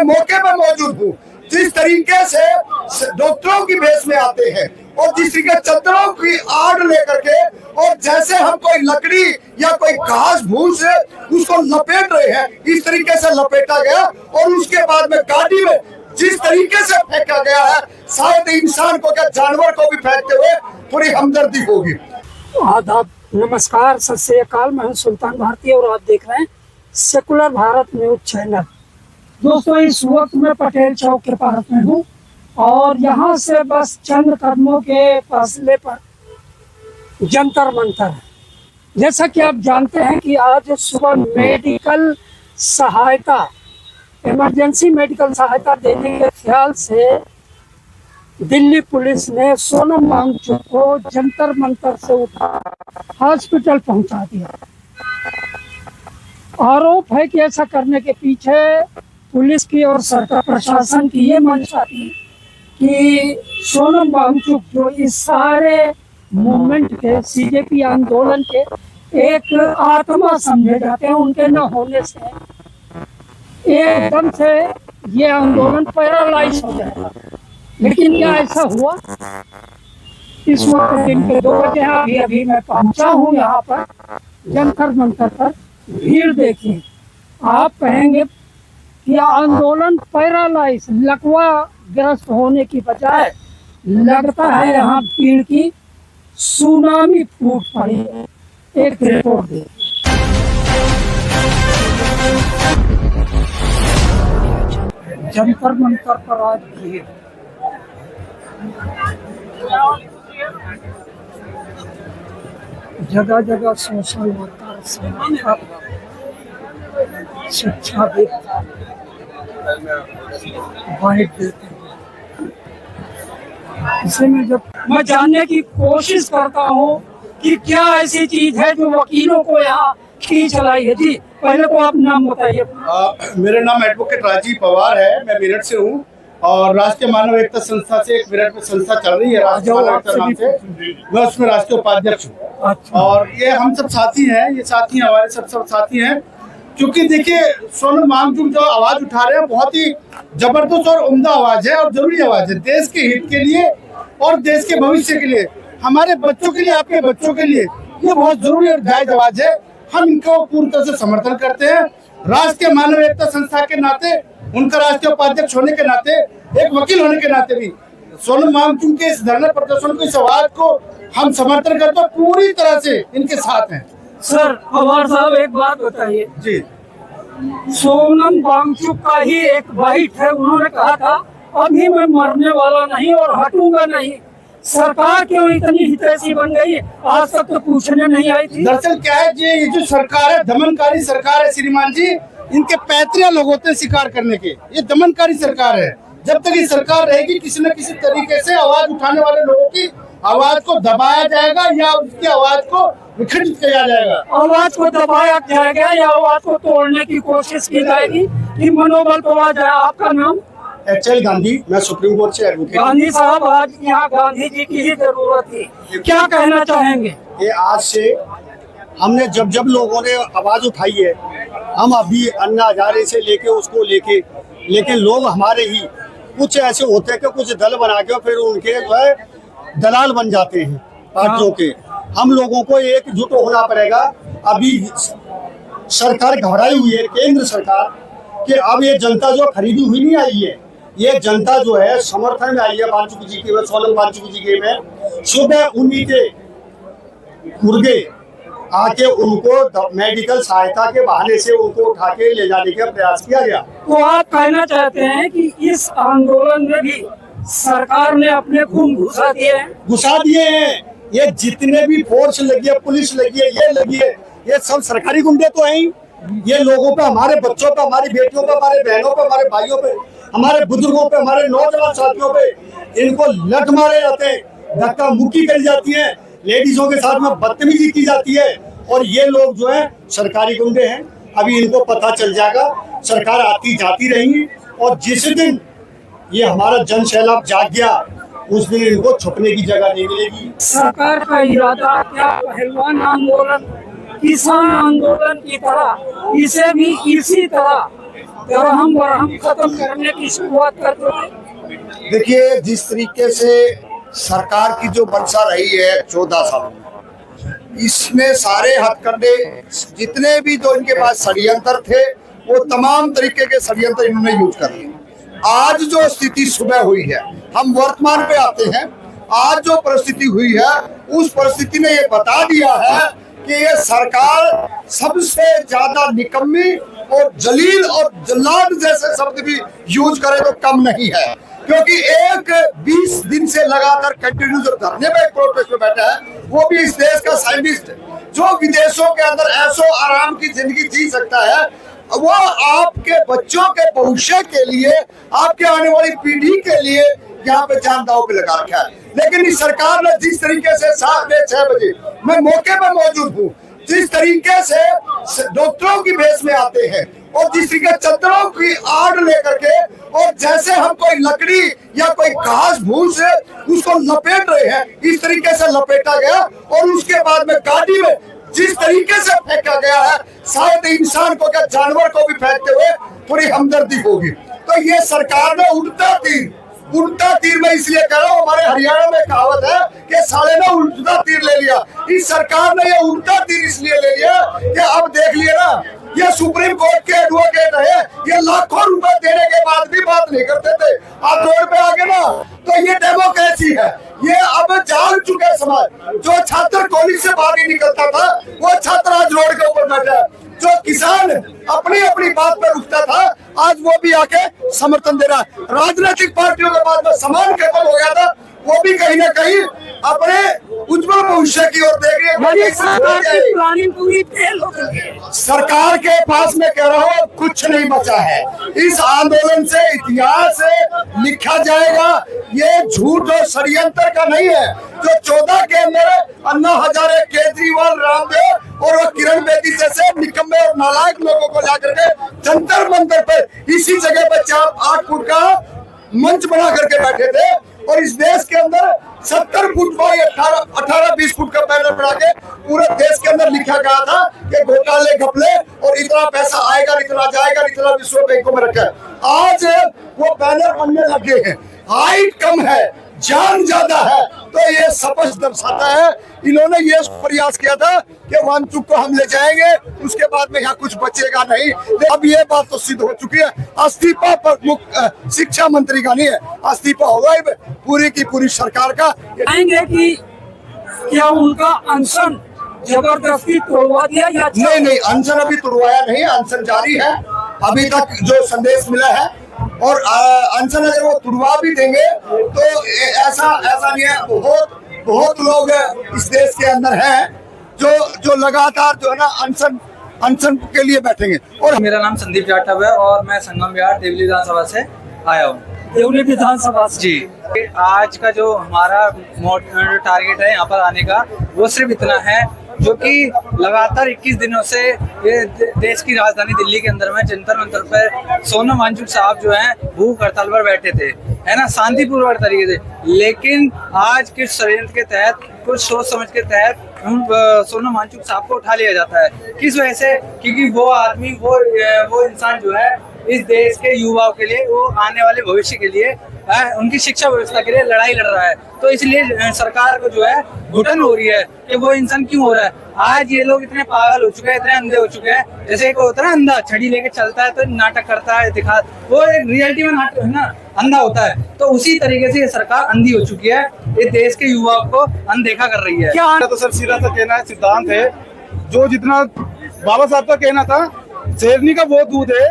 मौके पर मौजूद हूँ। जिस तरीके से डॉक्टरों की भेष में आते हैं और जिस तरीके चद्दरों की आड़ लेकर के और जैसे हम कोई लकड़ी या कोई घास भूस उसको लपेट रहे हैं, इस तरीके से लपेटा गया और उसके बाद में गाड़ी में जिस तरीके से फेंका गया है, शायद इंसान को क्या जानवर को भी फेंकते हुए पूरी हमदर्दी होगी। आदाब, नमस्कार, सत श्री अकाल। मैं हूं सुल्तान भारती और आप देख रहे हैं सेकुलर भारत न्यूज चैनल। दोस्तों, इस वक्त मैं पटेल चौक के पास में हूं और यहां से बस चंद कदमों के फासले पर जंतर मंतर है। जैसा कि आप जानते हैं कि आज सुबह मेडिकल सहायता, इमरजेंसी मेडिकल सहायता देने के ख्याल से दिल्ली पुलिस ने सोनम वांगचुक को जंतर मंतर से उठा हॉस्पिटल पहुंचा दिया। आरोप है कि ऐसा करने के पीछे पुलिस की और सरकार प्रशासन की ये मंशा थी कि सोनम वांगचुक जो इस सारे मूवमेंट के, सीजेपी आंदोलन के एक आत्मा समझे जाते हैं, उनके न होने से एकदम से ये आंदोलन पैरालाइज हो जाएगा। लेकिन क्या ऐसा हुआ? इस वक्त दिन के 2 बजे अभी मैं पहुंचा हूं यहाँ पर जंतर मंतर पर। भीड़ देखिए, आप कहेंगे कि आंदोलन पैरालाइज, लकवा ग्रस्त होने की बजाय लगता है यहाँ भीड़ की सुनामी फूट पड़ी है। एक रिपोर्ट देखिए। जंतर मंतर पर आज भीड़, जगह जगह सोशल वर्कर, शिक्षाविद बाइट देते हैं। इसे में जब मैं जानने की कोशिश करता हूँ कि क्या ऐसी चीज है जो वकीलों को यहाँ खींच लाई है। जी, पहले को आप नाम बताइए। मेरा नाम एडवोकेट राजीव पवार है, मैं मेरठ से हूँ और राष्ट्रीय मानव एकता संस्था से एक मेरठ में संस्था चल रही है राष्ट्रीय मानव एकता नाम से, मैं उसमें राष्ट्रीय उपाध्यक्ष हूँ। अच्छा। और ये हम सब साथी हैं, ये साथी हमारे सब साथी हैं, क्योंकि देखिए सोनम वांगचुक जो आवाज उठा रहे हैं बहुत ही जबरदस्त और उम्दा आवाज है और जरूरी आवाज है देश के हित के लिए और देश के भविष्य के लिए, हमारे बच्चों के लिए, आपके बच्चों के लिए ये बहुत जरूरी और जायज आवाज है। हम इनको पूरी तरह से समर्थन करते हैं। राष्ट्रीय मानव एकता संस्था के नाते, उनका राष्ट्रीय उपाध्यक्ष होने के नाते, एक वकील होने के नाते भी सोनम वांगचुक के इस धरना प्रदर्शन को, इस आवाज को हम समर्थन करते हैं, पूरी तरह से इनके साथ हैं। सर, पवार साहब एक बात बताइए जी। सोनम वांगचुक का ही एक बाइट है, उन्होंने कहा था अभी मैं मरने वाला नहीं और हटूंगा नहीं। सरकार क्यों इतनी हितैषी बन गई? आज तक तो पूछने नहीं आई थी। दरअसल क्या है, ये जो सरकार है, दमनकारी सरकार है श्रीमान जी, इनके पैतरे लोग होते हैं शिकार करने के, ये दमनकारी सरकार है। जब तक ये सरकार रहेगी किसी न किसी तरीके से आवाज उठाने वाले लोगों की आवाज को दबाया जाएगा या उसकी आवाज को विखंडित किया जाएगा। आवाज को दबाया जाएगा या आवाज को तोड़ने की कोशिश की जाएगी कि मनोबल तोड़ा जाए। आपका नाम? HL गांधी, मैं सुप्रीम कोर्ट से एडवोकेट। गांधी साहब, आज यहाँ गांधी जी की ही जरूरत थी, क्या कहना चाहेंगे? ये आज से हमने जब लोगों ने आवाज उठाई है, हम अभी अन्ना हजारे से लेके उसको लेके, लेकिन लोग हमारे ही कुछ ऐसे होते हैं कि कुछ दल बना के फिर उनके जो है दलाल बन जाते हैं पार्टियों के। हम लोगों को एकजुट होना पड़ेगा। अभी सरकार घबराई हुई है, केंद्र सरकार, कि अब ये जनता जो खरीदी हुई नहीं आई है, ये जनता जो है समर्थन में आई है वांगचुक जी के, सोनम वांगचुक जी के में। सुबह उन्हीं के मुर्गे आके उनको मेडिकल सहायता के बहाने से उनको उठा के ले जाने का प्रयास किया गया। तो आप कहना चाहते हैं कि इस आंदोलन में भी सरकार ने अपने खून घुसा दिए हैं? ये जितने भी फोर्स लगी है, पुलिस लगी है, ये लगी है, ये सब सरकारी गुंडे तो हैं ही। ये लोगों पे, हमारे बच्चों पे, हमारी बेटियों पे, हमारे बहनों पे, हमारे भाइयों पे, हमारे बुजुर्गों पे, हमारे नौजवान साथियों पे इनको लठ मारे जाते हैं, धक्का मुक्की करी जाती है, लेडीजों के साथ में बदतमीजी की जाती है। और ये लोग जो है सरकारी गुंडे हैं। अभी इनको पता चल जाएगा, सरकार आती जाती रहेंगी और जिस दिन ये हमारा जन सैलाब जाग गया उस दिन इनको छुपने की जगह नहीं मिलेगी। सरकार का इरादा क्या पहलवान आंदोलन, किसान आंदोलन की तरह इसे भी इसी तरह और हम खत्म करने की शुरुआत कर दो। देखिए, जिस तरीके से सरकार की जो मंशा रही है 14 सालों में, इसमें सारे हथकंडे जितने भी जो इनके पास षड्यंत्र थे, वो तमाम तरीके के षड्यंत्र इन्होंने यूज कर लिए। आज जो स्थिति सुबह हुई है, हम वर्तमान पे आते हैं। आज जो परिस्थिति हुई है, उस परिस्थिति ने ये बता दिया है कि ये सरकार सबसे ज्यादा निकम्मी और जलील और जल्लाद जैसे शब्द भी यूज करे तो कम नहीं है, क्योंकि 20 दिन से लगातार कंटिन्यू जो धरने पे प्रोटेस्ट में बैठा है, वो भी इस देश का साइंटिस्ट जो विदेशों के अंदर ऐसो आराम की जिंदगी जी सकता है, वो आपके बच्चों के भविष्य के लिए, आपके आने वाली पीढ़ी के लिए यहाँ पे जान दांव पे लगा रखा है। लेकिन इस सरकार ने जिस तरीके से 6 बजे मैं मौके पर मौजूद हूँ, जिस तरीके से डॉक्टरों की भेष में आते हैं और जिस तरीके चद्दरों की आड़ लेकर के, और जैसे हम कोई लकड़ी या कोई घास भूस उसको लपेट रहे हैं, इस तरीके से लपेटा गया और उसके बाद में गाड़ी में जिस तरीके से फेंका गया है, शायद इंसान को क्या जानवर को भी फेंकते हुए थोड़ी हमदर्दी होगी। तो ये सरकार ने उल्टा तीर मैं इसलिए कह रहा हूँ, हमारे हरियाणा में कहावत है कि साले ने उल्टा तीर ले लिया। इस सरकार ने ये उल्टा तीर इसलिए ले लिया कि अब देख लिया ना, ये सुप्रीम कोर्ट के एडवोकेट है, ये लाखों रुपए देने के बाद भी बात नहीं करते थे। आप रोड पे आगे ना, तो ये डेमोक्रेसी है। ये अब जान चुके समाज। जो छात्र कॉलेज से बाहर नहीं निकलता था, वो छात्र आज रोड के ऊपर बैठा है। जो किसान अपनी अपनी बात पर रुकता था, आज वो भी आके समर्थन दे रहा है। राजनीतिक पार्टियों के बाद में समान खत्म हो गया था, वो भी कहीं ना कहीं अपने उज्जवल भविष्य की ओर देख रही है। प्लानिंग पूरी फेल हो गई है। सरकार के पास में कह रहा हूँ, कुछ नहीं बचा है। इस आंदोलन से इतिहास लिखा जाएगा। ये झूठ और षड्यंत्र का नहीं है। जो 14 के अंदर अन्ना हजारे, केजरीवाल, रामदेव और वो किरण बेदी जैसे निकम्मे और नालायक लोगों को जाकर के जंतर मंतर पर इसी जगह पर 4-8 फुट का मंच बना करके बैठे थे, और इस देश के अंदर 70 फुट का 18-20 फुट का बैनर बना के पूरे देश के अंदर लिखा गया था कि घोटाले घपले और इतना पैसा आएगा, इतना जाएगा, इतना विश्व बैंकों में रखा है। आज वो बैनर बनने लगे हैं। हाइट कम है, जान ज्यादा है। तो ये स्पष्ट दर्शाता है, इन्होंने ये प्रयास किया था कि वानचुक को हम ले जाएंगे, उसके बाद में यहाँ कुछ बचेगा नहीं। अब ये बात तो सिद्ध हो चुकी है। अस्तीफा पर शिक्षा मंत्री का नहीं है, अस्तीफा होगा पूरी की पूरी सरकार का। कहेंगे कि क्या उनका अनशन जबरदस्ती तोड़वा दिया या नहीं, अनशन अभी तोड़वाया नहीं, अनशन जारी है अभी तक जो संदेश मिला है। और अनशन अगर वो तुड़वा भी देंगे तो ऐसा नहीं है। बहुत लोग इस देश के अंदर हैं जो लगातार जो है ना अनशन के लिए बैठेंगे। और मेरा नाम संदीप जाटव है और मैं संगम विहार देवली विधानसभा से आया हूँ। देवली विधानसभा से जी, आज का जो हमारा टारगेट है यहाँ पर आने का, वो सिर्फ इतना है, जो कि लगातार 21 दिनों से ये देश की राजधानी दिल्ली के अंदर में जंतर मंतर पर सोनम वांगचुक साहब जो हैं भूख हड़ताल पर बैठे थे, है ना, शांतिपूर्वक तरीके से। लेकिन आज के षड्यंत्र के तहत, कुछ सोच समझ के तहत सोनम वांगचुक साहब को उठा लिया जाता है। किस वजह से? क्योंकि वो आदमी, वो इंसान जो है इस देश के युवाओं के लिए, वो आने वाले भविष्य के लिए, उनकी शिक्षा व्यवस्था के लिए लड़ाई लड़ रहा है। तो इसलिए सरकार को जो है घुटन हो रही है कि वो इंसान क्यों हो रहा है। आज ये लोग इतने पागल हो चुके हैं, इतने अंधे हो चुके हैं। जैसे एक होता है ना अंधा, छड़ी लेके चलता है तो नाटक करता है, दिखा, वो एक रियलिटी में नाटक है ना, अंधा होता है। तो उसी तरीके से ये सरकार अंधी हो चुकी है, ये देश के युवाओं को अनदेखा कर रही है। क्या तो सर सीधा सा कहना है, सिद्धांत है, जो जितना बाबा साहब का कहना था, शेरनी का वो दूध है,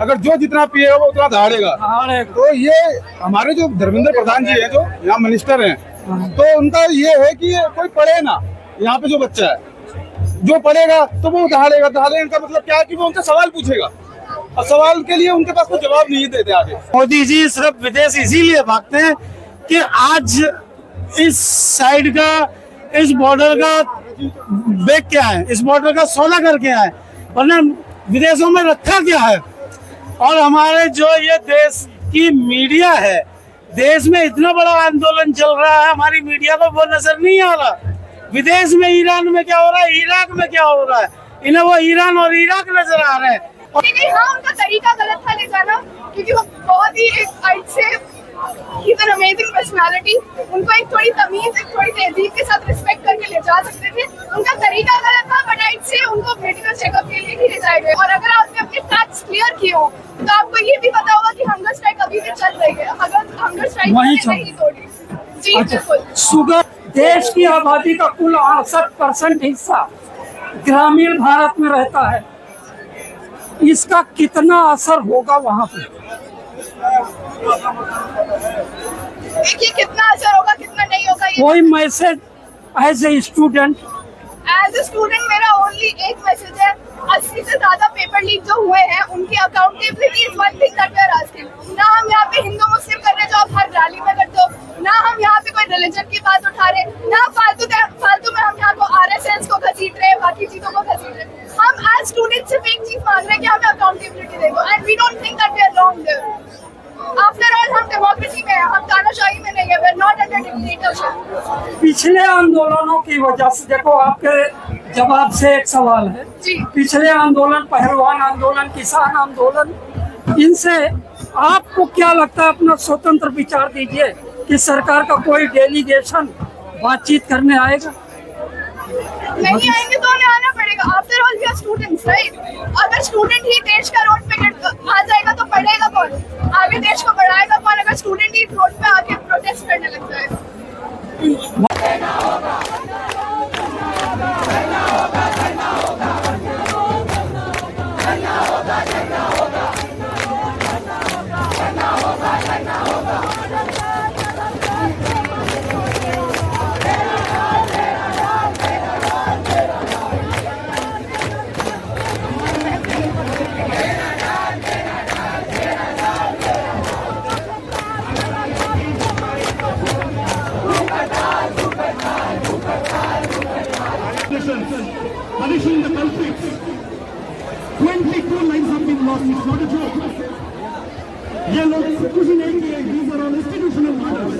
अगर जो जितना पिएगा वो उतना दहाड़ेगा। तो ये हमारे जो धर्मेंद्र प्रधान जी हैं, जो यहाँ मिनिस्टर हैं, तो उनका ये है कि कोई पढ़े ना, यहाँ पे जो बच्चा है जो पढ़ेगा तो वो दहाड़ेगा। दहाड़ेगा का मतलब क्या है कि वो उनसे सवाल पूछेगा, और सवाल के लिए उनके पास कोई जवाब नहीं देते आगे। मोदी जी सिर्फ विदेश इसीलिए भागते हैं कि आज इस साइड का, इस बॉर्डर का बेच क्या है, इस बॉर्डर का सौदा करके आए, वरना विदेशों में रखा क्या है। और हमारे जो ये देश की मीडिया है, देश में इतना बड़ा आंदोलन चल रहा है, हमारी मीडिया को वो नजर नहीं आ रहा। विदेश में ईरान में क्या हो रहा है, इराक में क्या हो रहा है, इन्हें वो ईरान और इराक नजर आ रहे हैं। नहीं, हाँ उनका तरीका गलत था ले जाना, क्योंकि वो बहुत ही एक आइट से He's an amazing personality. उनको एक थोड़ी तमीज, एक थोड़ी तहजीब के साथ रिस्पेक्ट करके ले जा सकते थे। उनका तरीका गलत था, बट आइट से उनको मेडिकल चेकअप के लिए ही ले जाए गए। और अगर आपने अपने फैक्ट्स क्लियर किए हो तो आपको ये भी पता होगा कि हंगर स्ट्राइक अभी भी चल रही है। अगर हंगर स्ट्राइक नहीं तोड़ी, जी बिल्कुल। शुगर देश की आबादी का कुल 68% हिस्सा ग्रामीण भारत में रहता है। इसका कितना असर होगा वहाँ पे? देखिए कितना असर होगा कितना नहीं होगा, कोई message as a student? As a student मेरा ओनली एक मैसेज है, 80 से ज्यादा पेपर लीक जो हुए हैं उनकी accountability is one thing that we are asking. ना हम यहाँ पे हिंदू मुस्लिम कर रहे जो आप हर रैली में करते हो, ना हम यहाँ पे कोई रिलीजन की बात उठा रहे, ना फालतू में हम यहाँ को RSS को घसीट रहे, बाकी चीजों को घसीट रहे। हम एज स्टूडेंट सिर्फ एक चीज मांग रहे हैं कि हमें अकाउंटेबिलिटी दे दो, and we don't think that we are wrong there. After all हम डेमोक्रेसी में हैं, हम तानाशाही में नहीं है, we are not under dictatorship. पिछले आंदोलनों की वजह से, देखो आपके जवाब से एक सवाल है जी। पिछले आंदोलन, पहलवान आंदोलन, किसान आंदोलन, इनसे आपको क्या लगता है? अपना स्वतंत्र विचार दीजिए कि सरकार का कोई डेलीगेशन बातचीत करने आएगा? नहीं आएंगे तो हमें आना पड़ेगा। After all we are students, right? अगर स्टूडेंट ही देश का रोड पे आ जाएगा तो पढ़ेगा कौन? आगे देश को बढ़ाएगा कौन अगर स्टूडेंट ही रोड पे आके प्रोटेस्ट करने लग जाएगा? Punishing the culprits. 22 lives have been lost. It's not a joke. ये लोग कुछ नहीं किए. These are all institutional matters.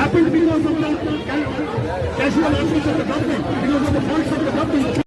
Happened because of the casual actions of the government, because of the faults of the government.